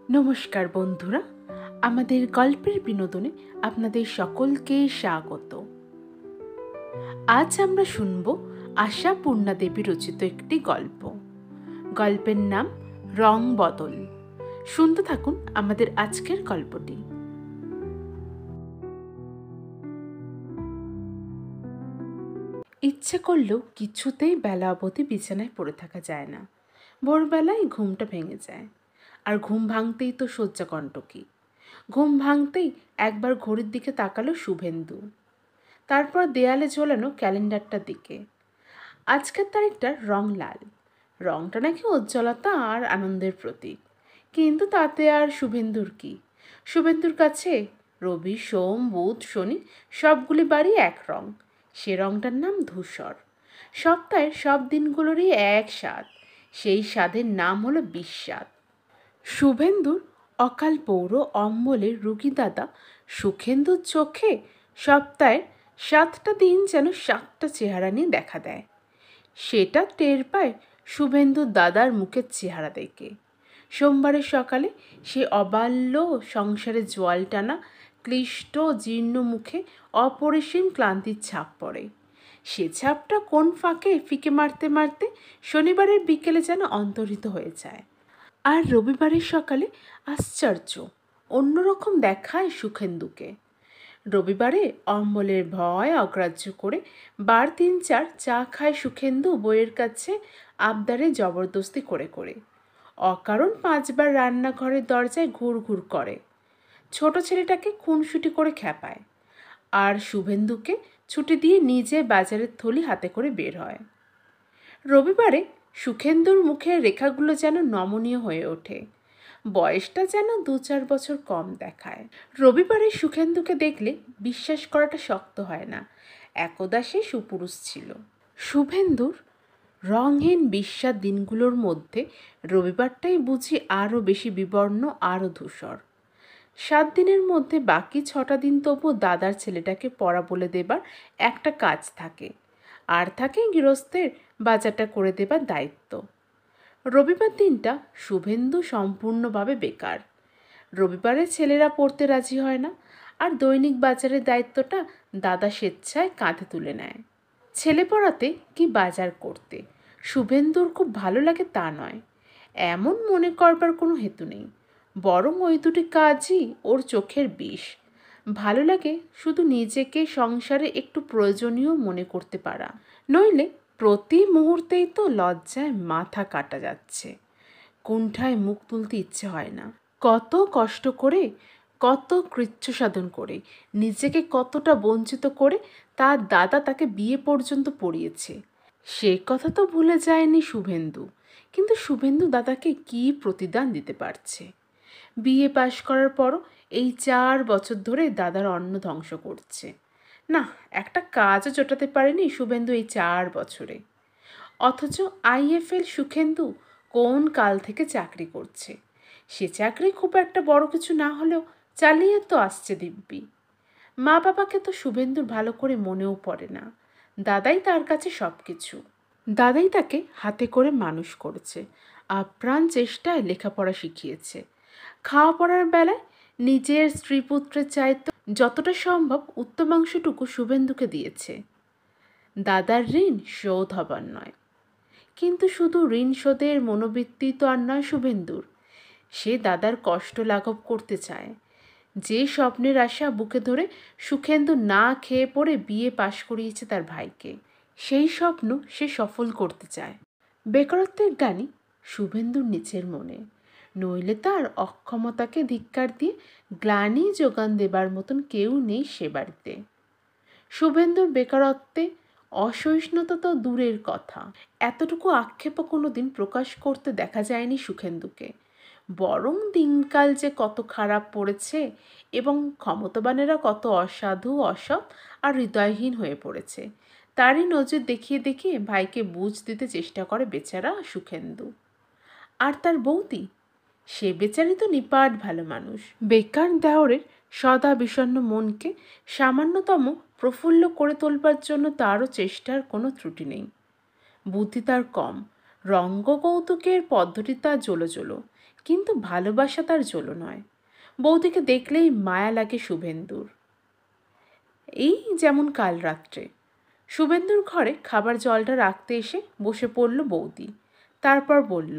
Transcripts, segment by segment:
নমস্কার বন্ধুরা, আমাদের গল্পের বিনোদনে আপনাদের সকলকে স্বাগত। আজ আমরা শুনব আশা পূর্ণা দেবী রচিত একটি গল্প। গল্পের নাম রং বদল। শুনতে থাকুন আমাদের আজকের গল্পটি। ইচ্ছে করলেও কিছুতেই বেলা অবধি বিছানায় পড়ে থাকা যায় না। ভোরবেলায় ঘুমটা ভেঙে যায়, আর ঘুম ভাঙতেই তো শয্যাকণ্টকী। ঘুম ভাঙতেই একবার ঘড়ির দিকে তাকালো শুভেন্দু, তারপর দেয়ালে ঝোলানো ক্যালেন্ডারটার দিকে। আজকের তারিখটা রং লাল। রংটা নাকি উজ্জ্বলতা আর আনন্দের প্রতীক। কিন্তু তাতে আর শুভেন্দুর কি? শুভেন্দুর কাছে রবি, সোম, বুধ, শনি সবগুলি বারই এক রং। সে রংটার নাম ধূসর। সপ্তাহের সব দিনগুলোরই এক স্বাদ। সেই স্বাদের নাম হলো বিস্বাদ। শুভেন্দুর অকাল পৌর অম্বলের রুগী দাদা সুখেন্দুর চোখে সপ্তাহের 7টা দিন যেন 7টা চেহারা নিয়ে দেখা দেয়। সেটা টের পায় শুভেন্দুর দাদার মুখের চেহারা দেখে। সোমবারের সকালে সে অবাল্য সংসারে জোয়াল টানা ক্লিষ্ট জীর্ণ মুখে অপরিসীম ক্লান্তির ছাপ পড়ে। সে ছাপটা কোন ফাঁকে ফিকে মারতে মারতে শনিবারের বিকেলে যেন অন্তর্হিত হয়ে যায়। আর রবিবারের সকালে আশ্চর্য অন্যরকম দেখায় সুখেন্দুকে। রবিবারে অম্বলের ভয় অগ্রাহ্য করে বার 3-4 চা খায় সুখেন্দু বইয়ের কাছে আবদারে জবরদস্তি করে করে। অকারণ 5বার রান্নাঘরের দরজায় ঘুর ঘুর করে। ছোট ছেলেটাকে খুনসুটি করে খ্যাপায়, আর শুভেন্দুকে ছুটি দিয়ে নিজে বাজারের থলি হাতে করে বের হয়। রবিবারে সুখেন্দুর মুখের রেখাগুলো যেন নমনীয় হয়ে ওঠে। বয়সটা যেন 2-4 বছর কম দেখায়। রবিবারে সুখেন্দুকে দেখলে বিশ্বাস করাটা শক্ত হয় না, একদা সে সুপুরুষ ছিল। শুভেন্দুর রংহীন বিস্বাদ দিনগুলোর মধ্যে রবিবারটাই বুঝি আরও বেশি বিবর্ণ, আরও ধূসর। 7 দিনের মধ্যে বাকি 6টা দিন তবু দাদার ছেলেটাকে পড়া বলে দেবার একটা কাজ থাকে, আর থাকে গৃহস্থের বাজারটা করে দেবার দায়িত্ব। রবিবার দিনটা শুভেন্দু সম্পূর্ণভাবে বেকার। রবিবারে ছেলেরা পড়তে রাজি হয় না, আর দৈনিক বাজারের দায়িত্বটা দাদা স্বেচ্ছায় কাঁধে তুলে নেয়। ছেলে পড়াতে কি বাজার করতে শুভেন্দুর খুব ভালো লাগে তা নয়, এমন মনে করবার কোনো হেতু নেই। বরং ওই দুটি কাজই ওর চোখের বিষ। ভালো লাগে শুধু নিজেকে সংসারে একটু প্রয়োজনীয় মনে করতে পারা, নইলে প্রতি মুহূর্তেই তো লজ্জায় মাথা কাটা যাচ্ছে, কুণ্ঠায় মুখ তুলতে ইচ্ছে হয় না। কত কষ্ট করে, কত কৃচ্ছ সাধন করে, নিজেকে কতটা বঞ্চিত করে তার দাদা তাকে বিয়ে পর্যন্ত পড়িয়েছে, সে কথা তো ভুলে যায়নি শুভেন্দু। কিন্তু শুভেন্দু দাদাকে কি প্রতিদান দিতে পারছে? বিয়ে পাশ করার পরও এই 4 বছর ধরে দাদার অন্ন ধ্বংস করছে। না, একটা কাজও জোটাতে পারেনি শুভেন্দু এই 4 বছরে। অথচ আইএফএল সুখেন্দু কোন কাল থেকে চাকরি করছে। সে চাকরি খুব একটা বড় কিছু না হলেও চালিয়ে তো আসছে দিব্যি। মা বাবাকে তো শুভেন্দুর ভালো করে মনেও পড়ে না। দাদাই তার কাছে সব কিছু। দাদাই তাকে হাতে করে মানুষ করেছে, আপ্রাণ চেষ্টায় লেখাপড়া শিখিয়েছে। খাওয়া পড়ার বেলায় নিজের স্ত্রী পুত্রের চাইতে যতটা সম্ভব উত্তমাংশটুকু শুভেন্দুকে দিয়েছে। দাদার ঋণ শোধ হবার নয়। কিন্তু শুধু ঋণ শোধের মনোবৃত্তি তো আর নয় শুভেন্দুর। সে দাদার কষ্ট লাঘব করতে চায়। যে স্বপ্নের আশা বুকে ধরে সুখেন্দু না খেয়ে পড়ে বিয়ে পাশ করিয়েছে তার ভাইকে, সেই স্বপ্ন সে সফল করতে চায়। বেকারত্বের গ্লানি শুভেন্দুর নিচের মনে, নইলে তার অক্ষমতাকে ধিক্কার দিয়ে গ্লানি যোগান দেবার মতন কেউ নেই সে বাড়িতে। শুভেন্দুর বেকারত্বে অসহিষ্ণুতা তো দূরের কথা, এতটুকু আক্ষেপও কোনো দিন প্রকাশ করতে দেখা যায়নি সুখেন্দুকে। বরং দিনকাল যে কত খারাপ পড়েছে, এবং ক্ষমতাবানেরা কত অসাধু, অসৎ আর হৃদয়হীন হয়ে পড়েছে, তারই নজির দেখিয়ে দেখিয়ে ভাইকে বুঝ দিতে চেষ্টা করে বেচারা সুখেন্দু। আর তার বৌদি, সে বেচারি তো নিপাট ভালো মানুষ। বেকার দেওরের সদা বিষণ্ণ মনকে সামান্যতম প্রফুল্ল করে তোলবার জন্য তারও চেষ্টার কোনো ত্রুটি নেই। বুদ্ধি তার কম, রঙ্গকৌতুকের পদ্ধতি তার জোলো জোলো, কিন্তু ভালোবাসা তার জলো নয়। বৌদিকে দেখলেই মায়া লাগে শুভেন্দুর। এই যেমন কাল রাত্রে শুভেন্দুর ঘরে খাবার জলটা রাখতে এসে বসে পড়ল বৌদি। তারপর বলল,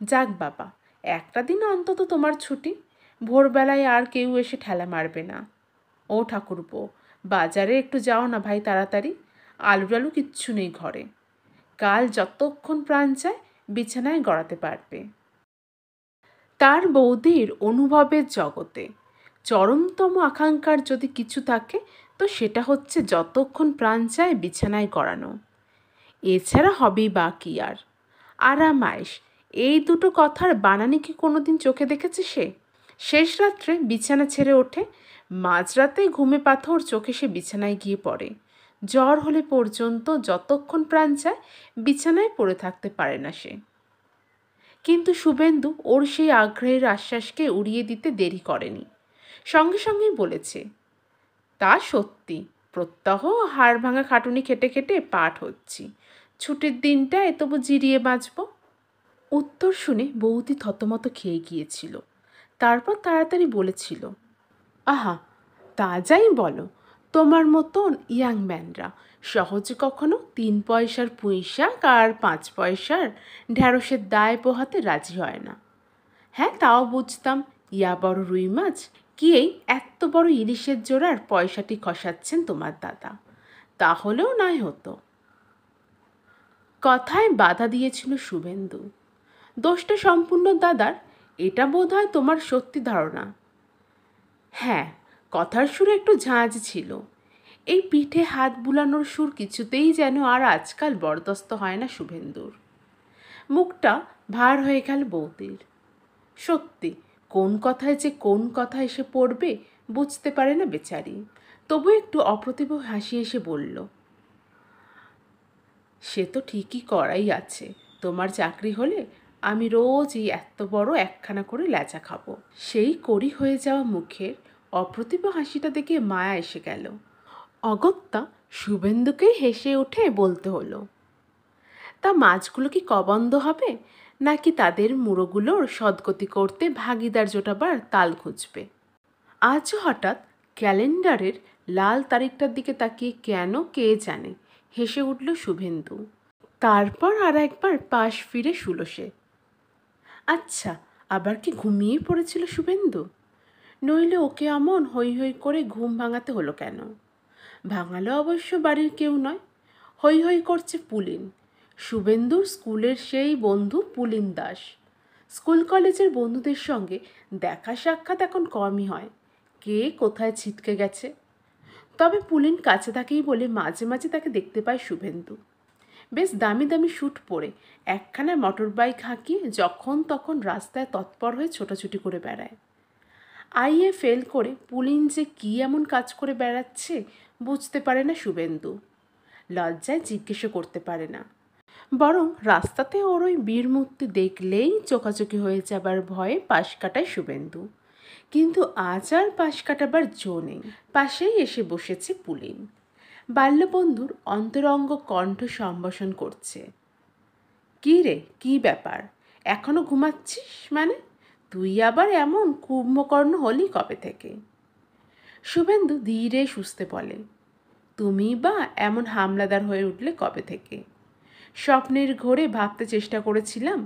যাক বাবা, একটা দিন অন্তত তোমার ছুটি। ভোরবেলায় আর কেউ এসে ঠেলা মারবে না। ও ঠাকুরপো, বাজারে একটু যাও না ভাই তাড়াতাড়ি। আলু টালু কিচ্ছু নেই ঘরে। কাল যতক্ষণ প্রাণ চায় বিছানায় গড়াতে পারবে। তার বৌদির অনুভবের জগতে চরমতম আকাঙ্ক্ষার যদি কিছু থাকে তো সেটা হচ্ছে যতক্ষণ প্রাণ চায় বিছানায় গড়ানো। এছাড়া হবেই বা কি আর। আরামায়েশ, এই দুটো কথার বানানি কি কোনোদিন চোখে দেখেছে সে? শেষ রাত্রে বিছানা ছেড়ে ওঠে, মাঝরাতে ঘুমে পাথর চোখে সে বিছানায় গিয়ে পড়ে। জ্বর হলে পর্যন্ত যতক্ষণ প্রাণ চায় বিছানায় পড়ে থাকতে পারে না সে। কিন্তু শুভেন্দু ওর সেই আগ্রহের আশ্বাসকে উড়িয়ে দিতে দেরি করেনি। সঙ্গে সঙ্গেই বলেছে, তা সত্যি, প্রত্যহ হাড় ভাঙা খাটুনি খেটে খেটে পাঠ হচ্ছি। ছুটির দিনটায় তবু জিরিয়ে বাঁচব। উত্তর শুনে বৌদি থতমত খেয়ে গিয়েছিল। তারপর তাড়াতাড়ি বলেছিল, আহা, তা যাই বলো, তোমার মতন ইয়াং ম্যানরা সহজে কখনো 3 পয়সার পুঁইশাক আর 5 পয়সার ঢ্যাঁড়সের দায় পোহাতে রাজি হয় না। হ্যাঁ, তাও বুঝতাম ইয়া বড় রুই মাছ কি এই এত বড় ইলিশের জোড়ার পয়সাটি খসাচ্ছেন তোমার দাদা, তাহলেও নয় হতো। কথায় বাধা দিয়েছিল শুভেন্দু। দোষটা সম্পূর্ণ দাদার, এটা বোধহয় তোমার সত্যি ধারণা। হ্যাঁ, কথার সুরে একটু ঝাঁঝ ছিল। এই পিঠে হাত বুলানোর সুর কিছুতেই যেন আর আজকাল বরদস্ত হয় না শুভেন্দুর। মুখটা ভার হয়ে গেল বৌদির। সত্যি, কোন কথায় যে কোন কথা এসে পড়বে বুঝতে পারে না বেচারি। তবু একটু অপ্রতিভ হাসি এসে বলল, সে তো ঠিকই করাই আছে। তোমার চাকরি হলে আমি রোজ এই এত বড় একখানা করে ল্যাচা খাবো। সেই করি হয়ে যাওয়া মুখের অপ্রতিভ হাসিটা দেখে মায়া এসে গেল। অগত্যা শুভেন্দুকে হেসে উঠে বলতে হলো, তা মাছগুলো কি কবন্ধ হবে, নাকি তাদের মুড়োগুলোর সদ্গতি করতে ভাগিদার জোটাবার তাল খুঁজবে? আজও হঠাৎ ক্যালেন্ডারের লাল তারিখটার দিকে তাকিয়ে কেন কে জানে হেসে উঠল শুভেন্দু। তারপর আর একবার পাশ ফিরে শুল সে। আচ্ছা, আবার কি ঘুমিয়ে পড়েছিল শুভেন্দু? নইলে ওকে এমন হৈ হৈ করে ঘুম ভাঙাতে হলো কেন? ভাঙালো অবশ্য বাড়ির কেউ নয়, হৈ হৈ করছে পুলিন, শুভেন্দুর স্কুলের সেই বন্ধু পুলিন দাস। স্কুল কলেজের বন্ধুদের সঙ্গে দেখা সাক্ষাৎ এখন কমই হয়, কে কোথায় ছিটকে গেছে। তবে পুলিন কাছে থাকেই বলে মাঝে মাঝে তাকে দেখতে পায় শুভেন্দু। বেশ দামি দামি স্যুট পরে একখানা মোটর বাইক হাঁকিয়ে যখন তখন রাস্তায় তৎপর হয়ে ছোটাছুটি করে বেড়ায়। আইএ ফেল করে পুলিন যে কী এমন কাজ করে বেড়াচ্ছে বুঝতে পারে না শুভেন্দু। লজ্জায় জিজ্ঞেসও করতে পারে না, বরং রাস্তাতে ওর ওই বীরমূর্তি দেখলেই চোখাচোখি হয়ে যাবার ভয়ে পাশ কাটায় শুভেন্দু। কিন্তু আজ আর পাশ কাটাবার জো নেই। পাশেই এসে বসেছে পুলিন, বাল্যবন্ধুর অন্তরঙ্গ কণ্ঠ সম্ভাষণ করছে। কী রে, কী ব্যাপার, এখনো ঘুমাচ্ছিস মানে? তুই আবার এমন কুম্ভকর্ণ হলি কবে থেকে? শুভেন্দু ধীরে সুস্থে বলে, তুমি বা এমন হামলাদার হয়ে উঠলে কবে থেকে? স্বপ্নের ঘোরে ভাবতে চেষ্টা করেছিলাম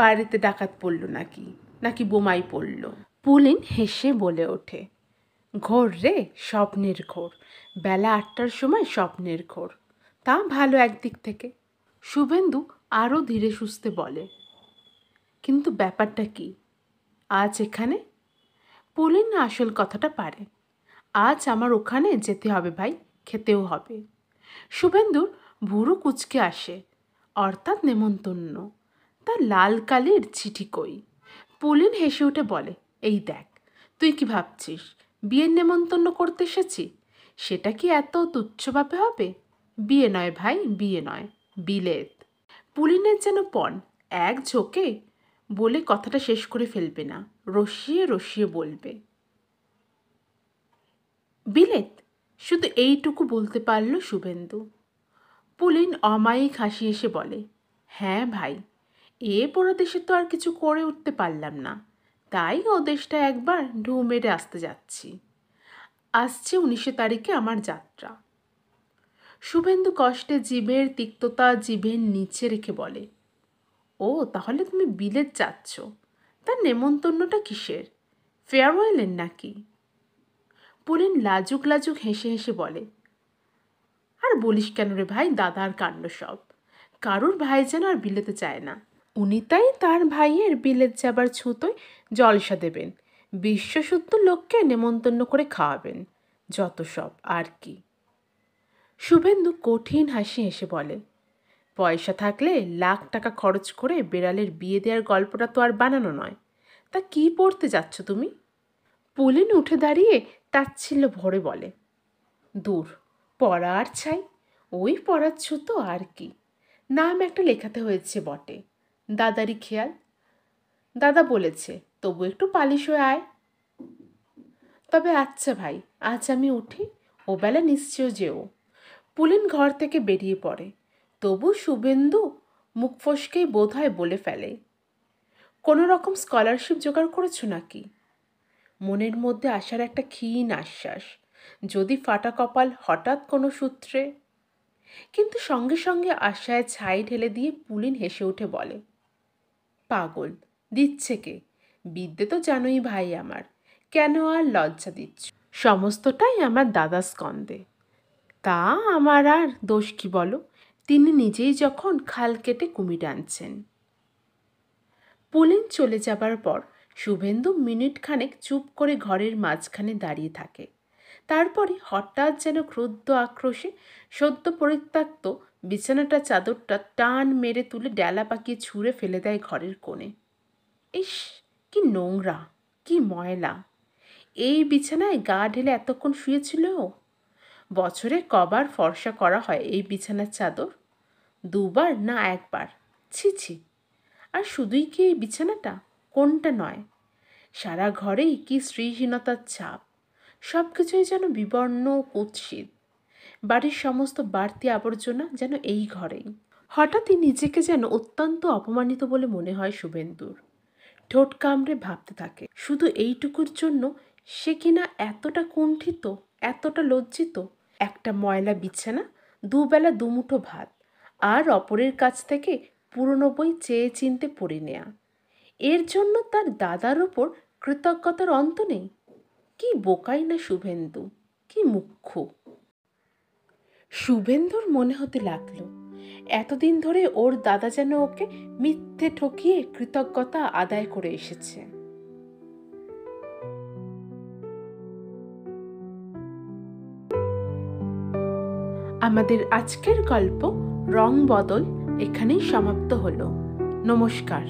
বাড়িতে ডাকাত পড়ল নাকি, নাকি বোমাই পড়ল। পুলিন হেসে বলে ওঠে, ঘোর রে, স্বপ্নের ঘোর। বেলা 8টার সময় স্বপ্নের ঘোর, তা ভালো একদিক থেকে। শুভেন্দু আরও ধীরে সুস্থে বলে, কিন্তু ব্যাপারটা কি আজ এখানে? পুলিন আসল কথাটা পারে। আজ আমার ওখানে যেতে হবে ভাই, খেতেও হবে। শুভেন্দুর ভুরু কুচকে আসে, অর্থাৎ নেমন্তন্ন। তার লাল কালির চিঠি কই? পুলিন হেসে উঠে বলে, এই দেখ, তুই কি ভাবছিস বিয়ের নেমন্তন্ন করতে এসেছি? সেটা কি এত তুচ্ছভাবে হবে? বিয়ে নয় ভাই, বিয়ে নয়, বিলেত। পুলিনের যেন পণ এক ঝোঁকে বলে কথাটা শেষ করে ফেলবে না, রসিয়ে রসিয়ে বলবে, বিলেত। শুধু এইটুকু বলতে পারল শুভেন্দু। পুলিন অমায়িক হাসি এসে বলে, হ্যাঁ ভাই, এ পোড়া দেশে তো আর কিছু করে উঠতে পারলাম না, তাই ও দেশটা একবার ঢু মেরে আসতে যাচ্ছি। আসছে 19 তারিখে আমার যাত্রা। শুভেন্দু কষ্টে জিভের তিক্ততা জিভের নিচে রেখে বলে, ও তাহলে তুমি বিলেত যাচ্ছ? তার নেমন্তন্নটা কিসের? ফেয়ারওয়েলের নাকি? পুলিন লাজুক লাজুক হেসে হেসে বলে, আর বলিস কেন রে ভাই, দাদার কাণ্ড সব। কারুর ভাই যেন আর বিলেতে চায় না, উনি তাই তার ভাইয়ের বিলেত যাবার ছুতোয় জলসা দেবেন, বিশ্বশুদ্ধ লোককে নেমন্তন্ন করে খাওয়াবেন, যত সব আর কি। শুভেন্দু কঠিন হাসি হেসে বলে, পয়সা থাকলে লাখ টাকা খরচ করে বেড়ালের বিয়ে দেওয়ার গল্পটা তো আর বানানো নয়। তা কি পড়তে যাচ্ছ তুমি? পুলিন উঠে দাঁড়িয়ে তাচ্ছিল্য ভরে বলে, দূর, পড়া আর ছাই, ওই পড়াচ্ছ তো আর কি। নাম একটা লেখাতে হয়েছে বটে, দাদারই খেয়াল। দাদা বলেছে তবু একটু পালিশ হয়ে আয়। তবে আচ্ছা ভাই, আজ আমি উঠি, ও বেলা নিশ্চয় যেও। পুলিন ঘর থেকে বেরিয়ে পড়ে, তবু শুভেন্দু মুখ ফসকেই বোধ হয় বলে ফেলে, কোনো রকম স্কলারশিপ জোগাড় করেছো নাকি? মনের মধ্যে আসার একটা ক্ষীণ আশ্বাস, যদি ফাটা কপাল হঠাৎ কোনো সূত্রে। কিন্তু সঙ্গে সঙ্গে আশায় ছাই ঢেলে দিয়ে পুলিন হেসে উঠে বলে, পাগল, দিচ্ছে কে? বিদ্যে তো জানোই ভাই আমার, কেন আর লজ্জা দিচ্ছ? সমস্তটাই আমার দাদা স্কন্দে। তা আমার আর দোষ কি বলো? তিনি নিজেই যখন খাল কেটে কুমির আনছেন। পুলিন চলে যাবার পর শুভেন্দু মিনিট খানেক চুপ করে ঘরের মাঝখানে দাঁড়িয়ে থাকে। তারপরে হঠাৎ যেন ক্রুদ্ধ আক্রোশে সদ্য পরিত্যক্ত বিছানাটা চাদরটা টান মেরে তুলে ডেলা পাকিয়ে ছুঁড়ে ফেলে দেয় ঘরের কোণে। ইস, কি নোংরা, কি ময়লা! এই বিছানায় গা ঢেলে এতক্ষণ শুয়েছিল ও? বছরে কবার ফর্সা করা হয় এই বিছানার চাদর? 2বার না 1বার? ছি ছি! আর শুধুই কি এই বিছানাটা? কোনটা নয়, সারা ঘরেই কি শ্রীহীনতার ছাপ। সব কিছুই যেন বিবর্ণ কুৎসিত, বাড়ির সমস্ত বাড়তি আবর্জনা যেন এই ঘরেই। হঠাৎই নিজেকে যেন অত্যন্ত অপমানিত বলে মনে হয় শুভেন্দুর। ঠোঁট কামড়ে ভাবতে থাকে, শুধু এইটুকুর জন্য সে কিনা এতটা কুণ্ঠিত, এতটা লজ্জিত। একটা ময়লা বিছানা, দুবেলা দুমুঠো ভাত, আর অপরের কাছ থেকে পুরনো বই চেয়ে চিনতে পড়ে নেয়া, এর জন্য তার দাদার ওপর কৃতজ্ঞতার অন্ত নেই। কি বোকাই না শুভেন্দু, কি মুখ্য! শুভেন্দুর মনে হতে লাগলো এতদিন ধরে ওর দাদা যেন ওকে মিথ্যে ঠকিয়ে কৃতজ্ঞতা আদায় করে এসেছে। আমাদের আজকের গল্প রং বদল এখানেই সমাপ্ত হলো। নমস্কার।